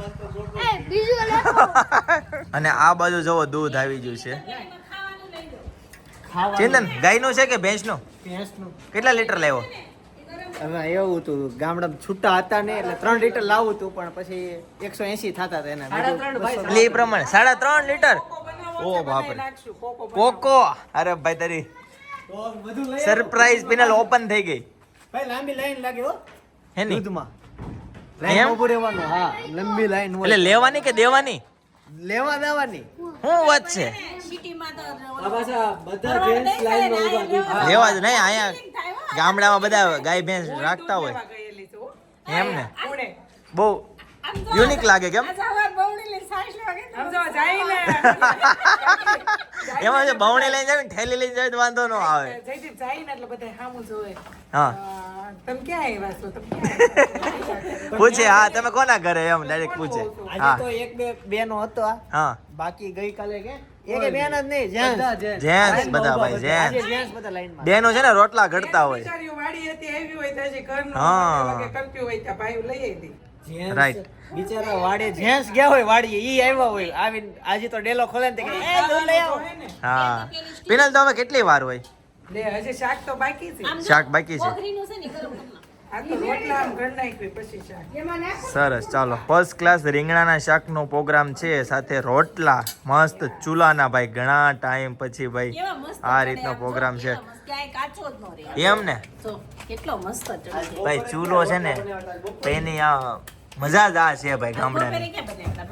બીજું લે અને આ બાજુ જવો દૂધ આવી ગયું છે. ચિંતન ગાયનું છે કે ભેંસનું? કેટલા લીટર લેવો? હવે એવું હતું ગામડામાં છૂટા હતા ને એટલે 3 લીટર લાવું હતું, પણ પછી 180 થતા હતા એના. એટલે એ પ્રમાણે 3.5 લીટર. ઓ બાપરે, નાખશું કોકો કોકો. અરે ભાઈ તારી તો બધું લઈ સરપ્રાઈઝ પેનલ ઓપન થઈ ગઈ. ભાઈ લાંબી લાઈન લાગે હો હેની? દૂધમાં. એમ? લાઈન ઉભું રહેવાનું. હા, લંબી લાઈન એટલે હોય. લેવાની કે દેવાની? લેવા દેવાની. શું વાત છે? આ પાછા બધા જેન્ટ્સ લાઈનમાં ઊભા દૂધ. લેવા જ નહીં, અહીંયા ગામડામાં બધા ગાય ભેંસ રાખતા હોય ગયેલી છું એમ ને. કોણે બહુ યુનિક લાગે. કેમ? સમજો જાય ને એમાં જે બહુણી લઈને જાય ને ઠેલી લઈને જાય તો વાંધો ન આવે. જયદીપ જાય ને એટલે બધા સામું જોવે. હા તમે ક્યાં આવ્યા છો? તમે ક્યાં પૂછે. હા તમે કોના ઘરે એમ ડાયરેક્ટ પૂછે. આજે હા તો એક બે બેનો હતો આ. હા બાકી ગઈકાલે કે એક બેન જ નહીં, જેન્ટ્સ. જેન્ટ્સ બધા ભાઈ, આજે જેન્ટ્સ. જેન્ટ્સ બધા લાઈનમાં. બેનો છે ને રોટલા ઘડતા હોય. બિચારીઓ વાડી હતી આવી હોય તો હજી ઘરનું હા. વગે કરતી હોય ત્યાં ભાઈ લઈ આવી. Gents Right. બિચારા વાડે જેન્ટ્સ ગયા હોય વાડીએ, ઈ આવ્યા હોય આવીને આજે તો ડેલો ખોલે ને તે કે એ દૂધ લઈ આવો. હા પિનલ તો હવે કેટલી વાર હોય? લે હજી શાક તો બાકી છે. શાક બાકી છે. આ તો રોટલા આમ ઘર નાખી પછી શાક. સરસ, ચાલો. ફર્સ્ટ ક્લાસ રીંગણાના શાકનો પ્રોગ્રામ છે, સાથે રોટલા મસ્ત ચૂલાના ભાઈ. ઘણા ટાઈમ પછી ભાઈ આ રીતનો પ્રોગ્રામ છે એમ ને. કેટલો મસ્ત ભાઈ ચૂલો છે ને તો એની આ મજા જ આ છે ભાઈ ગામડાની.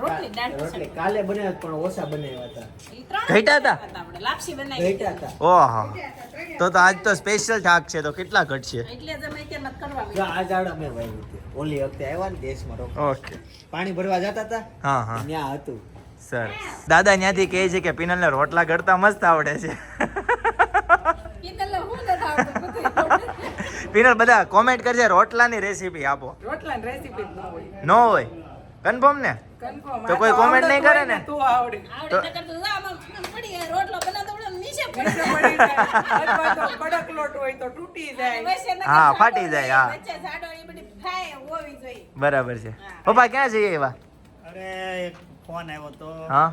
રોટલી કાલે બનાવ્યા પણ ઓછા બનાવ્યા હતા. ઘટ્યા હતા? લાપસી બનાવી ઘટ્યા હતા. ઓહો, તો આજ તો સ્પેશિયલ શાક છે, તો કેટલા ઘટશે? એટલે જ અમે કેમ કરવા જો આ ઝાડ અમે વાવ્યું હતું. ઓલી વખતે આવ્યા ને દેશમાં રોકાણ. ઓકે. પાણી ભરવા જતા હતા હા હા ત્યાં હતું. સરસ. દાદા ત્યાંથી કહે છે કે પિનલને રોટલા ઘડતા મસ્ત આવડે છે. પિનલ બધા કોમેન્ટ કરજે રોટલાની રેસીપી આપો. રોટલાની રેસીપી ન હોય. નો હોય? કન્ફર્મ ને? Confirm. તો આ કોઈ comment નહીં કરે આવડતું ને? હોય તો આવડે. તો- આવડે નકર તો આમાં પડી રોટલો બનાવતો નીચે નીચે પડી જાય. અથવા તો કડક લોટ હોય તો તૂટી જાય. હા, ફાટી જાય, હા. વચ્ચે જાડો એ બધી ફ્રાય હોવી જોઈએ. બરાબર છે. પપ્પા ક્યાં જઈએ એવા? અરે એક ફોન આવ્યો તો હા,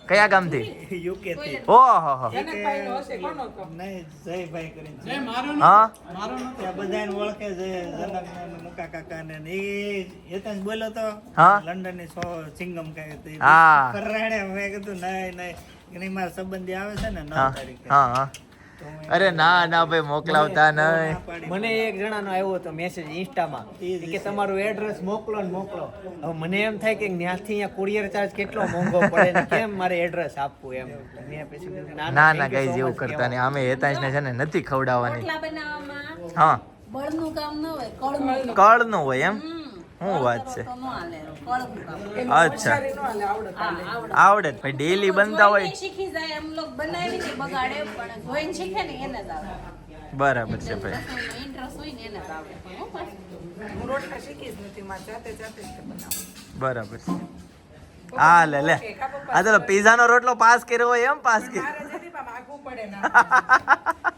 કયા ગામથી? યુકે થી. ઓહો. જનકભાઈનો હશે, કોનો કહો? નહીં, જયભાઈ કરીને છે. હા ત્યાં બધાને ઓળખે છે, જનકને ને મુકા કાકાને ને. ઈ હેતેશ બોલ્યો તો હા. લંડનની સિંગમ કહે તો ઈ હા. કરાણે. મેં કીધું નહીં નહીં મારા સંબંધી આવે છે ને 9 હા તારીખે. હા હા. અરે ના ના ભાઈ, મોકલાવતા નહીં. મને એક જણાનો આવ્યો હતો મેસેજ ઇન્સ્ટામાં કે તમારું એડ્રેસ મોકલો ને મોકલો. હવે મને એમ થાય કે ત્યાંથી અહીંયા કુરિયર ચાર્જ કેટલો મોંઘો પડે ને કેમ મારે એડ્રેસ આપવું એમ. મેં પછી ના ના ગાઈઝ એવું કરતા નહીં. અમે હેતાંશને છે ને નથી ખવડાવવાની. રોટલા બનાવવામાં હા બળનું કામ ન હોય કળનું કળનું હોય એમ હમ. શું વાત છે તો ન હાલે કળનું કામ એનું અચ્છા. હોશિયારી ન હાલે, આવડત હાલે. હા, આવડે. આવડે ભાઈ ડેલી બનતા હોય જોઈને શીખી જાય એમ લોક બનાવી છે બગાડે પણ જોઈને શીખે ને એને જ આવડે બરાબર છે ભાઈ ઇન્ટરેસ્ટ હોય ને એને જ આવડે હો પાછું. હું રોટલા શીખી જ નથી, મારે જાતે જાતે જ તે બનાવું. બરાબર છે હા લે આ તો પીઝા નો રોટલો પાસ કર્યો હોય એમ પાસ કર્યો મારે છે ને પણ માગવું પડે ના.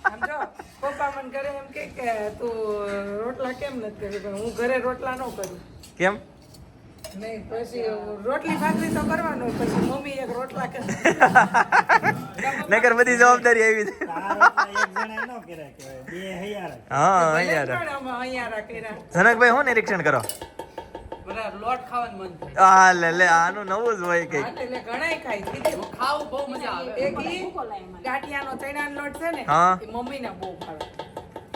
આમ જો, પપ્પા મને ઘરે એમ કે તું રોટલા કેમ નથી કરી, પણ હું ઘરે રોટલા ન કરું. કેમ નહીં, પછી રોટલી ભાખરી તો કરવાનો જ, પછી મમ્મી એક રોટલા કરે. નકર બધી જવાબદારી આવી છે હા અહીંયા પણ આમાં અહીંયા રાખેલા. જનકભાઈ શું નિરીક્ષણ કરો બધા લોટ ખાવાનું મન થાય. આ લે આનું નવું જ હોય કઈક હા, એટલે ઘણાય ખાય. કીધું, ખાવું બહુ મજા આવે. એક ઈ ગાંઠિયાનો ચણાનો લોટ છે ને, હા. એ મમ્મીને બહુ ભાવે.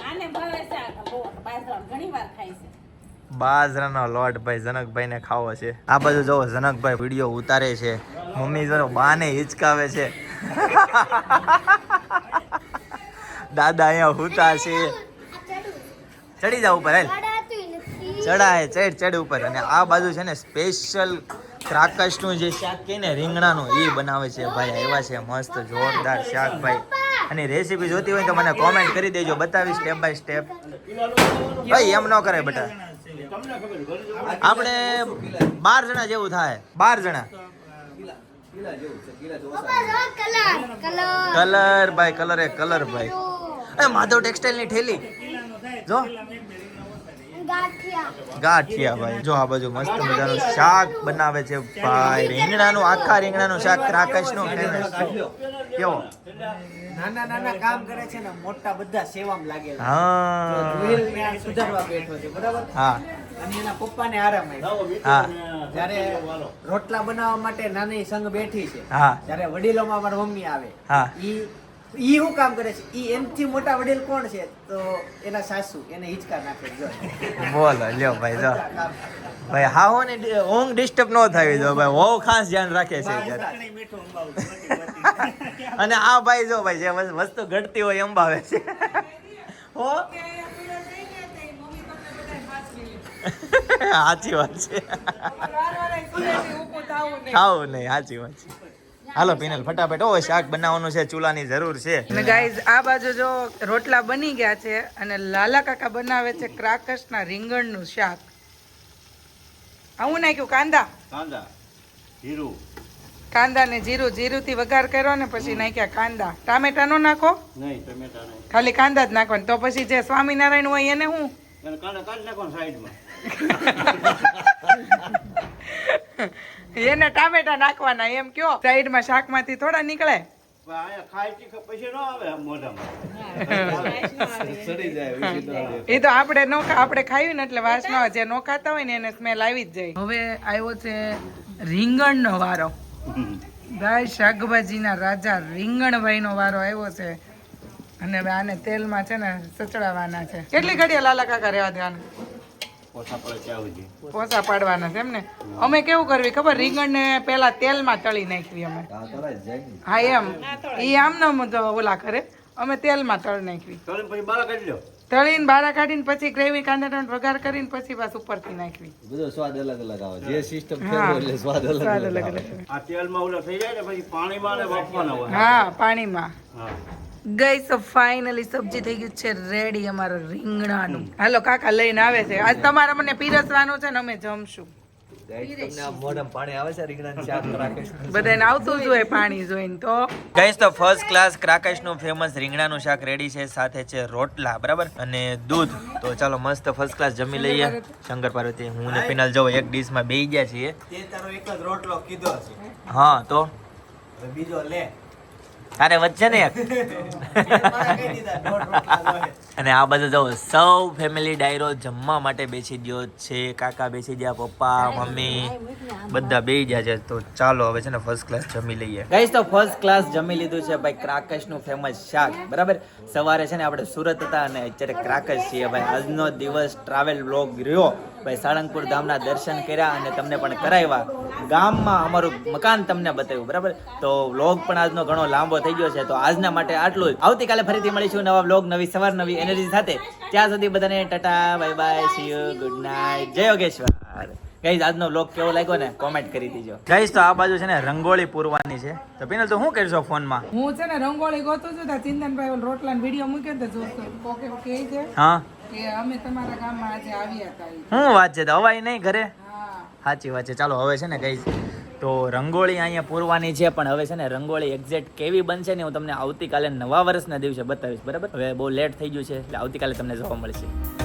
આને ભાવે છે આ બહુ બાજરાનું ઘણી વાર ખાય છે બાજરાનો લોટ ભાઈ જનકભાઈ ને ખાવો છે આ બાજુ જો જનકભાઈ વિડીયો ઉતારે છે મમ્મી જો બાને હિચકાવે છે દાદા અહીંયા હુતા છે ચડી જાવ ઉપર હાલ ચડાય ચડ ઉપર અને આ બાજુ છે ને સ્પેશિયલ ક્રાકશનું જે શાક કહે ને રીંગણાનું એ બનાવે છે ભાઈ આવ્યા છે મસ્ત જોરદાર શાક ભાઈ અને રેસીપી જોતી હોય તો મને કોમેન્ટ કરી દેજો બતાવી સ્ટેપ બાય સ્ટેપ ભાઈ એમ ન કરાય બેટા આપણે 12 જણા જેવું થાય 12 જણા ગીલા જેવું છે, ગીલા જેવું છે. કલર ભાઈ કલર એ કલર ભાઈ એ માધવ ટેક્સટાઇલ ની ઠેલી જો ગાંઠિયા ભાઈ જો આ બાજુ મસ્ત મજાનું શાક બનાવે છે ભાઈ રીંગણાનું આખા રીંગણાનું શાક ક્રાકશનું ફેમસ કેવો નાના નાના કામ કરે છે ને મોટા બધા સેવામાં લાગેલા હા જુએલ ત્યાં સુધારવા બેઠો છે બરાબર હા અને એના પપ્પાને આરામ આવ્યો હા જ્યારે રોટલા બનાવવા માટે નાની સંઘ બેઠી છે હા જ્યારે વડીલોમાં મારા મમ્મી આવે હા. ઈ શું કામ કરે છે ઈ એનથી મોટા વડીલ કોણ છે તો એના સાસુ એને હિંચકા નાખે જો બોલો લ્યો ભાઈ જો ભાઈ હા હો ને ઊંઘ ડિસ્ટર્બ ન થાય જો ભાઈ બહુ ખાસ ધ્યાન રાખે છે યાર. અને આ ભાઈ જો ભાઈ જે વસ્તુ ઘટતી હોય અંબાવે છે હો સાચી વાત છે ખાવું નહીં સાચી વાત છે હાલો પિનલ ફટાફટ ઓ શાક બનાવવાનું છે ચૂલાની જરૂર છે અને ગાઈઝ આ બાજુ જો રોટલા બની ગયા છે અને લાલા કાકા બનાવે છે ક્રાકશના રીંગણનું શાક. આવું નાખ્યું કાંદા કાંદા ને જીરું થી વઘાર કર્યો ને પછી નાખ્યા કાંદા. ટામેટા નો નાખો ખાલી કાંદા જ નાખવાના તો પછી જે સ્વામિનારાયણ હોય એને હું એને ટામેટા નાખવાના એમ કયો સાઈડમાં શાકમાંથી થોડા નીકળે. સડી જાય વિશે તો આવે. એ તો આપણે આપણે ખાયું ને એટલે વાસ ન આવે. જે નો ખાતા હોય ને એને સ્મેલ આવી જ જાય. હવે આવ્યો છે રીંગણનો વારો. ભાઈ શાકભાજીના રાજા રીંગણભાઈ નો વારો આવ્યો છે અને હવે આને તેલમાં છે ને સચડાવવાના છે. કેટલી ઘડીએ લાલા કાકા રહેવા દેવાના? પોસા પાડવાના છે એમ ને. અમે કેવું કરવી ખબર, રીંગણ ને પેલા તેલમાં તળી નાખવી અમે. આ તળાઈ જ જાય ને. હા એમ ઈ આમ ન ઓલા કરે, અમે તેલમાં તળી નાખવી. તળીને બારા કાઢીને પછી ગ્રેવી કાંદા ટમેટા વઘાર કરીને પછી બસ ઉપરથી નાખવી. બધો સ્વાદ અલગ અલગ આવે જે સિસ્ટમ હા. ફેરવો એટલે સ્વાદ અલગ સ્વાદ અલગ અલગ આવે. અલગ. આ તેલમાં ઓલા થઈ જાય ને પછી પાણીમાં ને વાપરવાના હોય હા પાણીમાં. હા ગઈ સો ફાઇનલી સબ્જી થઈ ગયું છે રેડી અમારો રીંગણાનું. હાલો કાકા લઈને આવે છે. આજ તમારે મને પીરસવાનું છે ને અમે જમશું. Guys, તમને આ મોઢામાં પાણી આવે છે રીંગણાનું શાક રાખે છે. બધાને આવતું જ હોય પાણી જોઈને તો. ગાઈસ તો ફર્સ્ટ ક્લાસ ક્રાકશનું ફેમસ રીંગણાનું શાક રેડી છે, સાથે છે રોટલા બરાબર અને દૂધ. તો ચાલો મસ્ત ફર્સ્ટ ક્લાસ જમી લઈએ. શંકર પાર્વતી હું ને પિનલ જો એક ડીશમાં બેહી ગયા છીએ. તે તારો એક જ રોટલો કીધો છે હા તો હવે બીજો લે તારે વચ્ચે ને એક મેં મારા કહી દીધા દોઢ રોટલા જોઈએ. અને આ બધું જો સૌ ફેમિલી ડાયરો જમવા માટે બેસી ગયો છે. કાકા બેસી ગયા, પપ્પા મમ્મી બધા બેસી ગયા છે. તો ચાલો હવે છે ને ફર્સ્ટ ક્લાસ જમી લઈએ. ગાઈસ તો ફર્સ્ટ ક્લાસ જમી લીધું છે ભાઈ ક્રાકશનું ફેમસ શાક બરાબર. સવારે છે ને આપણે સુરત હતા અને અત્યારે ક્રાકશ છીએ ભાઈ. આજનો દિવસ ટ્રાવેલ વ્લોગ રહ્યો ભાઈ સાળંગપુર ધામના દર્શન કર્યા અને તમને પણ કરાવ્યા. ગામમાં અમારું મકાન તમને બતાવ્યું, બરાબર. તો વ્લોગ પણ આજનો ઘણો લાંબો થઈ ગયો છે, તો આજના માટે આટલું જ. આવતીકાલે ફરીથી મળીશું નવા વ્લોગ, નવી સવાર, નવી એનર્જી સાથે. ત્યાં સુધી બધાને Tata, bye bye, C you, good night, જય યોગેશ્વર. ગાઈઝ આજનો વ્લોગ કેવો લાગ્યો ને કોમેન્ટ કરી દીજો. ગાઈઝ તો આ બાજુ છે ને રંગોળી પૂરવાની છે, તો પિનલ તો શું કરશો ફોનમાં? હું છે ને રંગોળી ગોતું છું, ત્યાં ચિંતનભાઈ ઓલો રોટલા વિડીયો મૂક્યો ને તો જોતો કોકે કહે છે હા કે અમે તમારા ગામમાં આજે આવ્યા હતા. શું વાત છે, તો હવાય નહીં ઘરે? હા સાચી વાત છે. ચાલો હવે છે ને ગાઈઝ તો રંગોળી અહીંયા પૂરવાની છે, પણ હવે છે ને રંગોળી એક્ઝેક્ટ કેવી બનશે ને હું તમને આવતીકાલે નવા વર્ષના દિવસે બતાવીશ, બરાબર. હવે બહુ લેટ થઈ ગયું છે એટલે આવતીકાલે તમને જોવા મળશે.